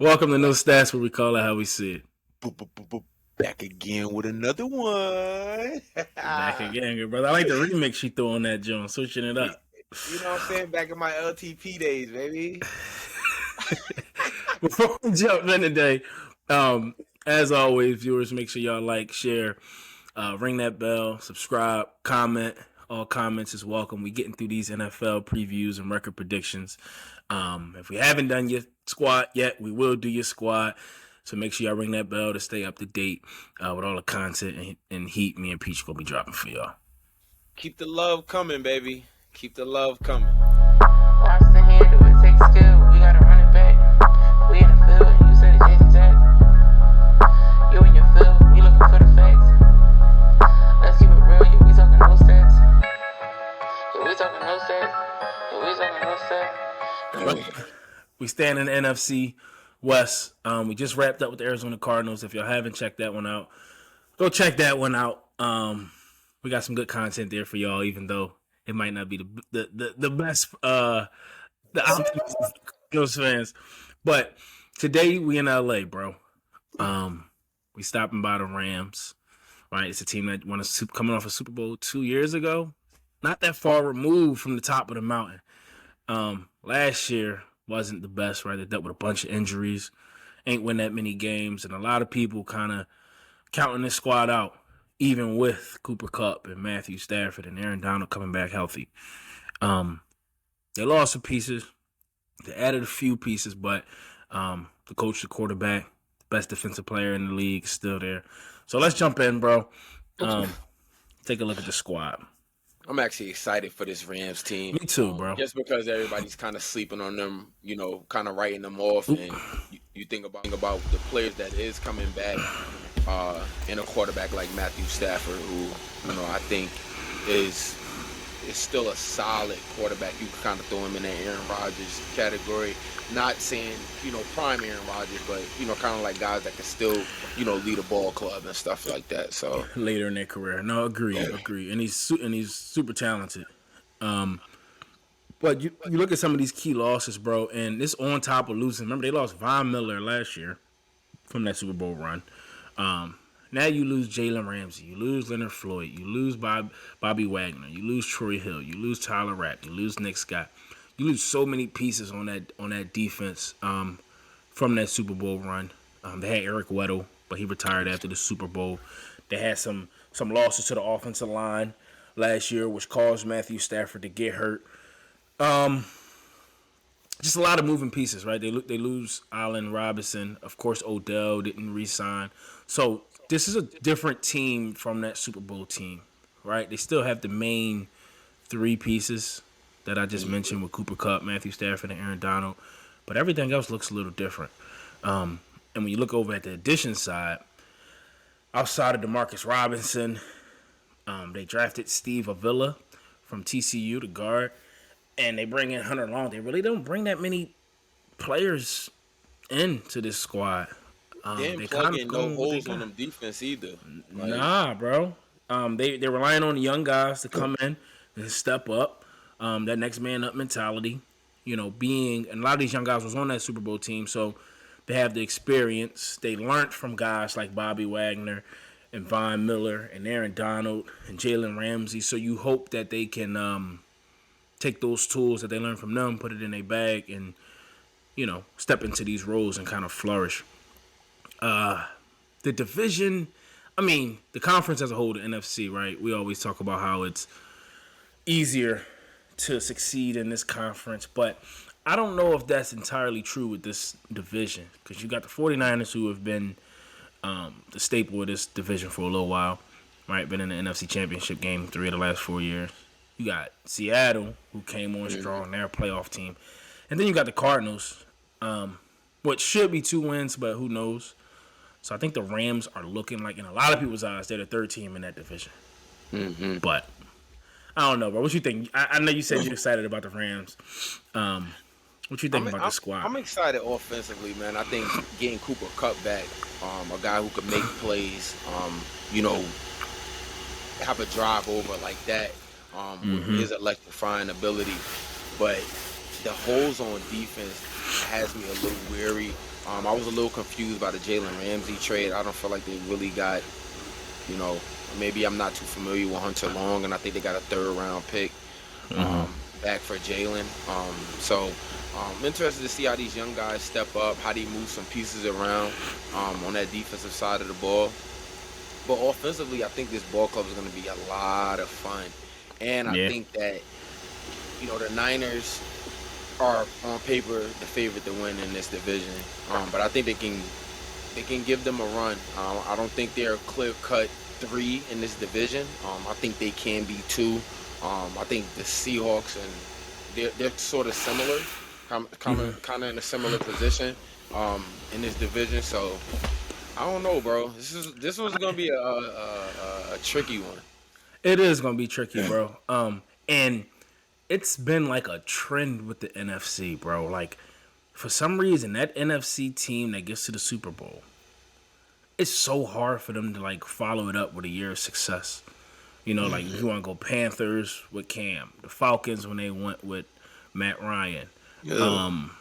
Welcome to No Stats, where we call it how we see it. Boop, boop, boop, boop. Back again with another one. Back again, good brother. I like the remix you threw on that joint, switching it up. You know what I'm saying? Back in my LTP days, baby. Before we jump in today, as always, viewers, make sure y'all like, share, ring that bell, subscribe, comment. All comments is welcome. We getting through these NFL previews and record predictions. If we haven't done your squad yet, we will do your squad. So make sure y'all ring that bell to stay up to date with all the content and heat me and Peach gonna be dropping for y'all. Keep the love coming, baby. Keep the love coming. Watch the handle, it takes skill. We gotta run it back. We in the field, and you said it takes tag. You in your field, we looking for the facts. Let's keep it real, yeah, we talking no stats. Yeah, we talking no stats. Yeah, we talking no stats. We stand in the NFC West. We just wrapped up with the Arizona Cardinals. If y'all haven't checked that one out, go check that one out. We got some good content there for y'all, even though it might not be the best the Cardinals fans. But today we in LA, bro. We stopping by the Rams. Right, it's a team that won coming off a Super Bowl 2 years ago. Not that far removed from the top of the mountain. Last year wasn't the best, right? They dealt with a bunch of injuries, ain't win that many games, and a lot of people kind of counting this squad out, even with Cooper Kupp and Matthew Stanford and Aaron Donald coming back healthy. They lost some pieces. They added a few pieces, but the coach, the quarterback, best defensive player in the league, is still there. So let's jump in, bro. Take a look at the squad. I'm actually excited for this Rams team. Me too, bro. Just because everybody's kind of sleeping on them, you know, kind of writing them off. And you think about the players that is coming back in a quarterback like Matthew Stanford, who, you know, I think is still a solid quarterback. You can kind of throw him in that Aaron Rodgers category. Not saying, you know, prime Aaron Rodgers, but, you know, kind of like guys that can still, you know, lead a ball club and stuff like that. So later in their career, no, agree, and he's super talented. But you look at some of these key losses, bro, and this on top of losing. Remember, they lost Von Miller last year from that Super Bowl run. Now you lose Jalen Ramsey, you lose Leonard Floyd, you lose Bobby Wagner, you lose Troy Hill, you lose Tyler Rapp, you lose Nick Scott. You lose so many pieces on that defense from that Super Bowl run. They had Eric Weddle, but he retired after the Super Bowl. They had some losses to the offensive line last year, which caused Matthew Stafford to get hurt. Just a lot of moving pieces, right? They lose Allen Robinson. Of course, Odell didn't re-sign. So this is a different team from that Super Bowl team, right? They still have the main three pieces that I just mentioned with Cooper Kupp, Matthew Stafford, and Aaron Donald. But everything else looks a little different. And when you look over at the addition side, outside of DeMarcus Robinson, they drafted Steve Avila from TCU, the guard, and they bring in Hunter Long. They really don't bring that many players into this squad. they ain't plugging no holes on them defense either. Nah, bro. They're relying on the young guys to come in and step up. That next man up mentality, you know, and a lot of these young guys was on that Super Bowl team, so they have the experience. They learned from guys like Bobby Wagner and Von Miller and Aaron Donald and Jalen Ramsey. So you hope that they can take those tools that they learned from them, put it in their bag, and, you know, step into these roles and kind of flourish. The division, I mean, the conference as a whole, the NFC, right? We always talk about how it's easier to succeed in this conference, but I don't know if that's entirely true with this division, because you got the 49ers, who have been the staple of this division for a little while, right? Been in the NFC Championship game 3 of the last 4 years. You got Seattle, who came on strong, they're a playoff team. And then you got the Cardinals, which should be 2 wins, but who knows? So I think the Rams are looking like, in a lot of people's eyes, they're the third team in that division. But I don't know, bro. What you think? I know you said you're excited about the Rams. What you think about the squad? I'm excited offensively, man. I think getting Cooper Kupp back, a guy who could make plays, you know, have a drive over like that, with his electrifying ability. But the holes on defense has me a little weary. I was a little confused by the Jalen Ramsey trade. I don't feel like they really got, you know, maybe I'm not too familiar with Hunter Long, and I think they got a third round pick back for Jalen. I'm interested to see how these young guys step up, how they move some pieces around on that defensive side of the ball. But offensively, I think this ball club is going to be a lot of fun. And I Yeah. think that, the Niners are on paper the favorite to win in this division. But I think they can give them a run. I don't think they're a clear-cut 3 in this division. I think they can be 2. I think the Seahawks and they're sort of similar, kind of in a similar position in this division. So I don't know, bro. This one's gonna be a tricky one. It is gonna be tricky, bro. And it's been like a trend with the NFC, bro. Like, for some reason, that NFC team that gets to the Super Bowl, it's so hard for them to like follow it up with a year of success. Like if you want to go Panthers with Cam, the Falcons when they went with Matt Ryan. I'm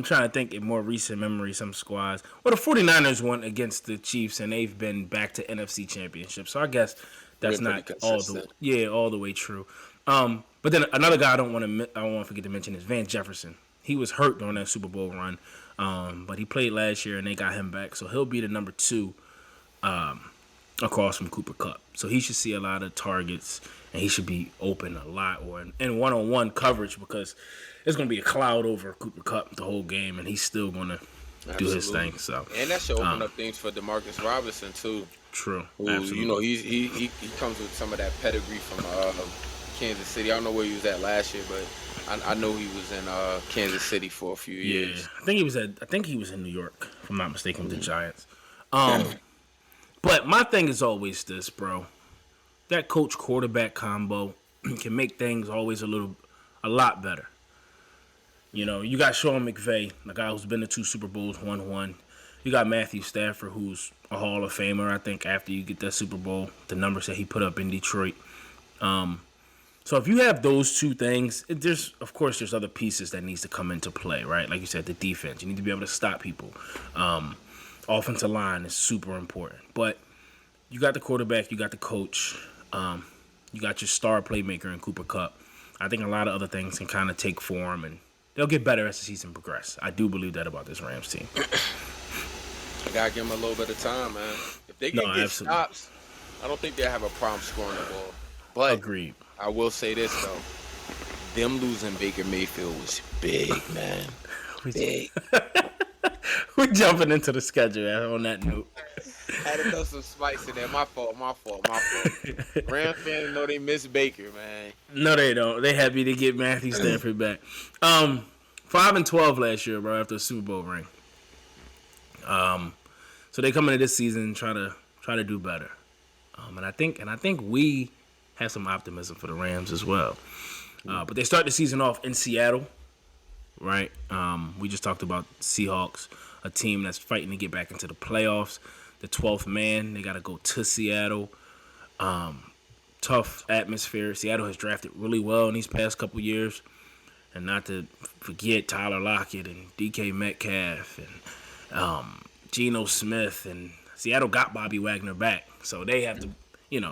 trying to think in more recent memory some squads. Well, the 49ers went against the Chiefs and they've been back to NFC Championship. So I guess that's They're not pretty all the way true. But then another guy I don't want to forget to mention is Van Jefferson. He was hurt during that Super Bowl run, but he played last year and they got him back. So he'll be the number 2 across from Cooper Kupp. So he should see a lot of targets and he should be open a lot or in one-on-one coverage because it's going to be a cloud over Cooper Kupp the whole game and he's still going to do his thing. So and that should open up things for DeMarcus Robinson too. True. Who, Absolutely. he comes with some of that pedigree from Kansas City. I don't know where he was at last year, but I know he was in Kansas City for a few years. Yeah, I think he was in New York, if I'm not mistaken, with the Giants. But my thing is always this, bro. That coach quarterback combo can make things always a lot better. You got Sean McVay, the guy who's been to 2 Super Bowls, won 1. You got Matthew Stanford, who's a Hall of Famer, I think, after you get that Super Bowl, the numbers that he put up in Detroit. So if you have those 2 things, there's other pieces that needs to come into play, right? Like you said, the defense. You need to be able to stop people. Offensive line is super important. But you got the quarterback, you got the coach, you got your star playmaker in Cooper Kupp. I think a lot of other things can kind of take form, and they'll get better as the season progresses. I do believe that about this Rams team. I gotta give them a little bit of time, man. If they can get stops, I don't think they'll have a problem scoring the ball. But agreed. I will say this though, them losing Baker Mayfield was big, man. Big. We're jumping into the schedule on that note. Had to throw some spice in there. My fault. Rams fans know they miss Baker, man. No, they don't. They happy to get Matthew Stanford back. 5-12 last year, bro, after a Super Bowl ring. So they come into this season and try to do better. And I think we have some optimism for the Rams as well. But they start the season off in Seattle, right? We just talked about Seahawks, a team that's fighting to get back into the playoffs. The 12th man, they got to go to Seattle. Tough atmosphere. Seattle has drafted really well in these past couple years. And not to forget Tyler Lockett and DK Metcalf and Geno Smith. And Seattle got Bobby Wagner back. So they have to,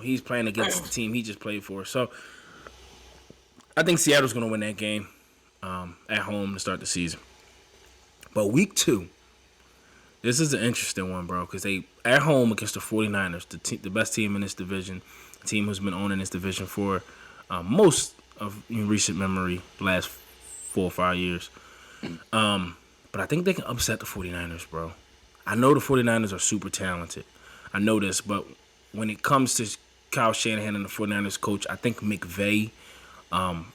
he's playing against the team he just played for. So I think Seattle's going to win that game at home to start the season. But week 2, this is an interesting one, bro, because they at home against the 49ers, the best team in this division, the team who's been owning this division for most of recent memory, the last 4 or 5 years. But I think they can upset the 49ers, bro. I know the 49ers are super talented. I know this, but when it comes to Kyle Shanahan and the 49ers coach, I think McVay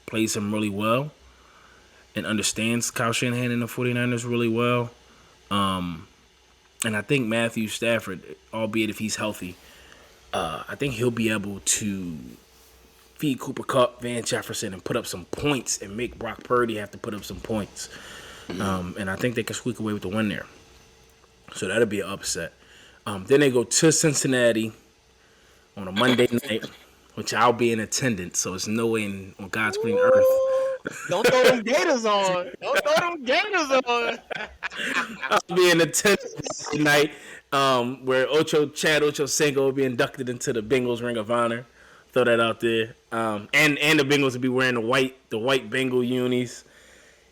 plays him really well and understands Kyle Shanahan and the 49ers really well. And I think Matthew Stafford, albeit if he's healthy, I think he'll be able to feed Cooper Kupp, Van Jefferson, and put up some points and make Brock Purdy have to put up some points. And I think they can squeak away with the win there. So that'll be an upset. Then they go to Cincinnati on a Monday night, which I'll be in attendance. So it's no way on God's green earth Don't throw them Gators on. Don't throw them Gators on. I'll be in attendance tonight, where Chad Ochocinco will be inducted into the Bengals Ring of Honor. Throw that out there. And the Bengals will be wearing the white Bengal unis.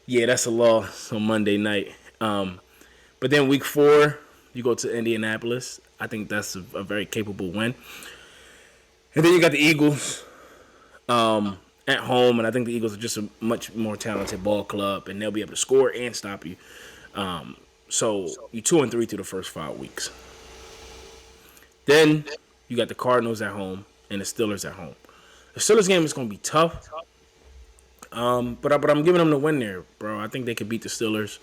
Yeah, that's a loss on Monday night. But then week 4, you go to Indianapolis. I think that's a very capable win. And then you got the Eagles at home, and I think the Eagles are just a much more talented ball club, and they'll be able to score and stop you. So you 2-3 through the first 5 weeks. Then you got the Cardinals at home and the Steelers at home. The Steelers game is going to be tough, but I'm giving them the win there, bro. I think they could beat the Steelers.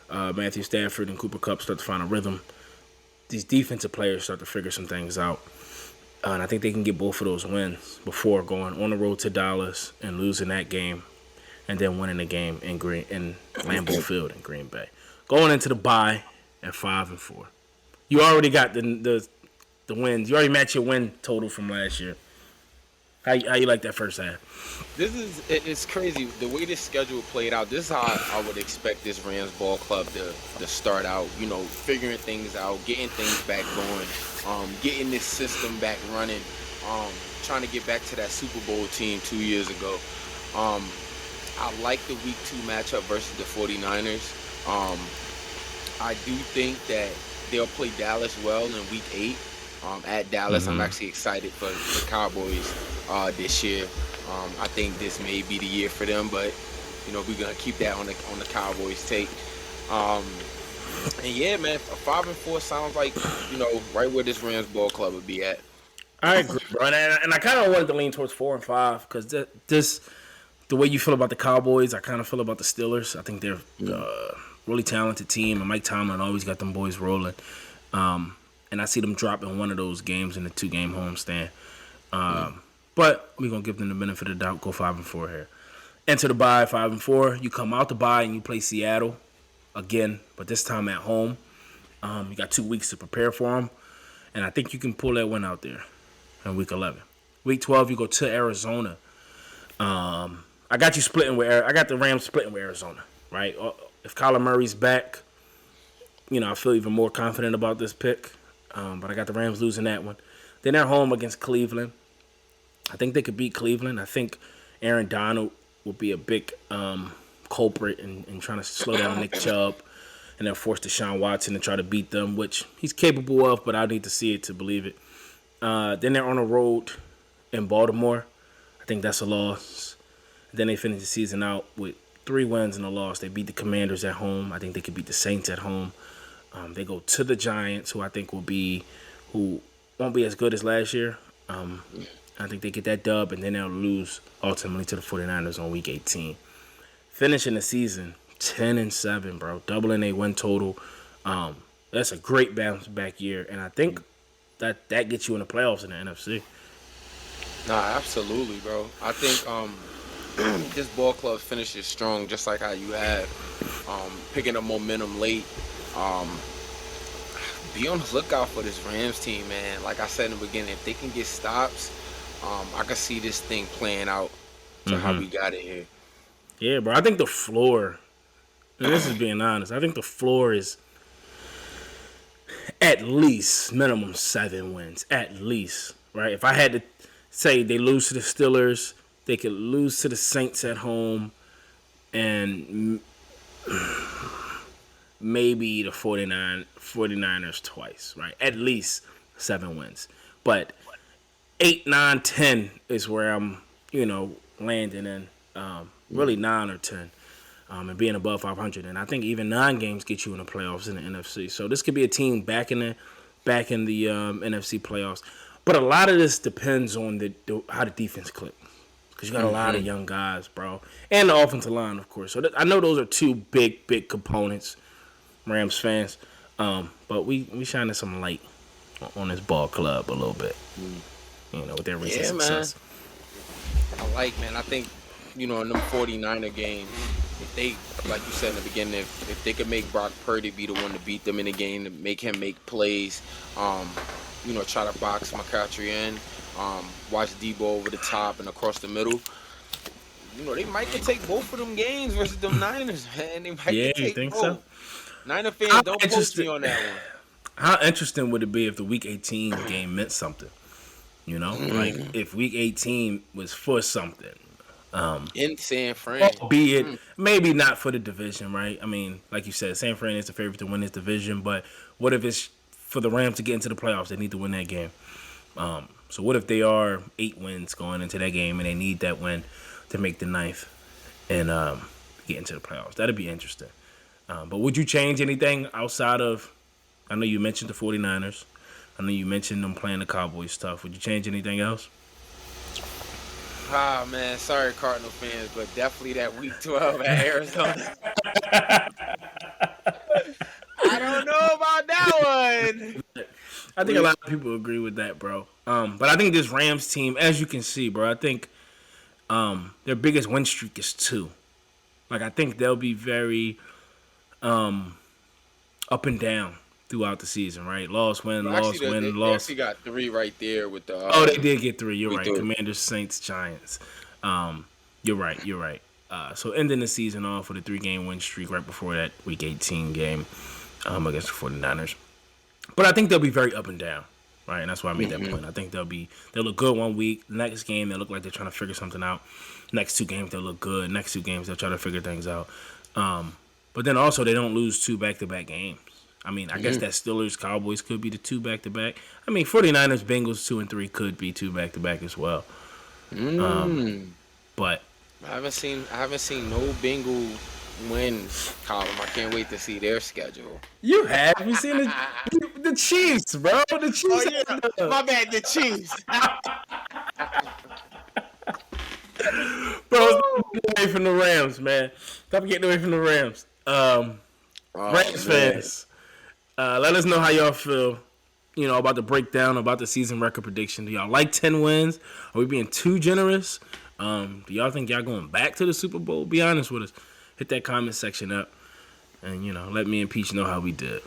Matthew Stanford and Cooper Kupp start to find a rhythm. These defensive players start to figure some things out. And I think they can get both of those wins before going on the road to Dallas and losing that game, and then winning the game in Lambeau Field in Green Bay. Going into the bye at 5-4. You already got the wins. You already matched your win total from last year. How you like that first half? It's crazy the way this schedule played out. This is how I would expect this Rams ball club to start out. You know, figuring things out, getting things back going, getting this system back running, trying to get back to that Super Bowl team 2 years ago. I like the week 2 matchup versus the 49ers. I do think that they'll play Dallas well in week 8. At Dallas, I'm actually excited for the Cowboys this year. I think this may be the year for them, but you know, we're gonna keep that on the Cowboys take. And yeah, man, a 5-4 sounds like, you know, right where this Rams ball club would be at. I agree, bro, and I kind of wanted to lean towards 4 and 5 because the way you feel about the Cowboys, I kind of feel about the Steelers. I think they're a really talented team, and Mike Tomlin always got them boys rolling. And I see them dropping one of those games in the 2-game homestand. But we're going to give them the benefit of the doubt, go 5-4 here. Enter the bye, 5-4. You come out the bye and you play Seattle again, but this time at home. You got 2 weeks to prepare for them. And I think you can pull that win out there in week 11. Week 12, you go to Arizona. I got the Rams splitting with Arizona, right? If Kyler Murray's back, you know, I feel even more confident about this pick. But I got the Rams losing that one. Then they're home against Cleveland. I think they could beat Cleveland. I think Aaron Donald will be a big culprit in trying to slow down Nick Chubb. And they'll force Deshaun Watson to try to beat them, which he's capable of, but I need to see it to believe it. Then they're on the road in Baltimore. I think that's a loss. Then they finish the season out with 3 wins and a loss. They beat the Commanders at home. I think they could beat the Saints at home. They go to the Giants, who I think won't be as good as last year. I think they get that dub, and then they'll lose ultimately to the 49ers on Week 18. Finishing the season 10-7, bro, doubling a win total. That's a great bounce back year, and I think that gets you in the playoffs in the NFC. Nah, absolutely, bro. I think this ball club finishes strong, just like how you have, picking up momentum late. Be on the lookout for this Rams team, man. Like I said in the beginning, if they can get stops, I can see this thing playing out to how we got it here. Yeah, bro. I think the floor, and this is being honest, I think the floor is at least minimum 7 wins. At least, right? If I had to say they lose to the Steelers, they could lose to the Saints at home, and maybe the 49ers twice, right? At least 7 wins. But 8, 9, 10 is where I'm, landing in. Really 9 or 10. And being above 500. And I think even 9 games get you in the playoffs in the NFC. So this could be a team back in the NFC playoffs. But a lot of this depends on how the defense clicks. Because you got a lot of young guys, bro. And the offensive line, of course. So I know those are 2 big components, Rams fans. But we shining some light on this ball club a little bit. With their recent success. Man. I think, in them 49er games, if they, like you said in the beginning, if they could make Brock Purdy be the one to beat them in the game, to make him make plays, try to box McCaffrey in, watch Debo over the top and across the middle, they might could take both of them games versus them Niners, man. They might Yeah, could you take think so? both. Niner How fans, don't post me interesting? on that one. How interesting would it be if the Week 18 game meant something? Like if Week 18 was for something. In San Fran. Albeit, maybe not for the division, right? I mean, like you said, San Fran is the favorite to win this division, but what if it's for the Rams to get into the playoffs? They need to win that game. So what if they are 8 wins going into that game and they need that win to make the ninth and get into the playoffs? That'd be interesting. But would you change anything outside of, I know you mentioned the 49ers. I know you mentioned them playing the Cowboys stuff. Would you change anything else? Ah, man, sorry, Cardinal fans, but definitely that Week 12 at Arizona. I don't know about that one. I think a lot of people agree with that, bro. But I think this Rams team, as you can see, bro, I think their biggest win streak is 2. Like, I think they'll be very up and down throughout the season, right? Loss, win, loss, win, They loss. actually got 3 right there with the. They did get 3. You're right. do. Commanders, Saints, Giants. You're right. So ending the season off with a 3-game win streak right before that Week 18 game against the 49ers. But I think they'll be very up and down, right? And that's why I made that point. I think they'll look good one week. The next game, they'll look like they're trying to figure something out. Next 2 games, they'll look good. Next 2 games, they'll try to figure things out. But then also, they don't lose 2 back-to-back games. I mean, I guess that Steelers-Cowboys could be the 2 back-to-back. I mean, 49ers-Bengals 2 and 3 could be 2 back-to-back as well. But I haven't seen no Bengal wins column. I can't wait to see their schedule. you have. You seen the Chiefs, bro. The Chiefs. My bad, the Chiefs. Bro, stop getting away from the Rams, man. Stop getting away from the Rams. Rams fans, let us know how y'all feel, about the breakdown, about the season record prediction. Do y'all like 10 wins? Are we being too generous? Do y'all think y'all going back to the Super Bowl? Be honest with us. Hit that comment section up and, let me and Peach know how we did.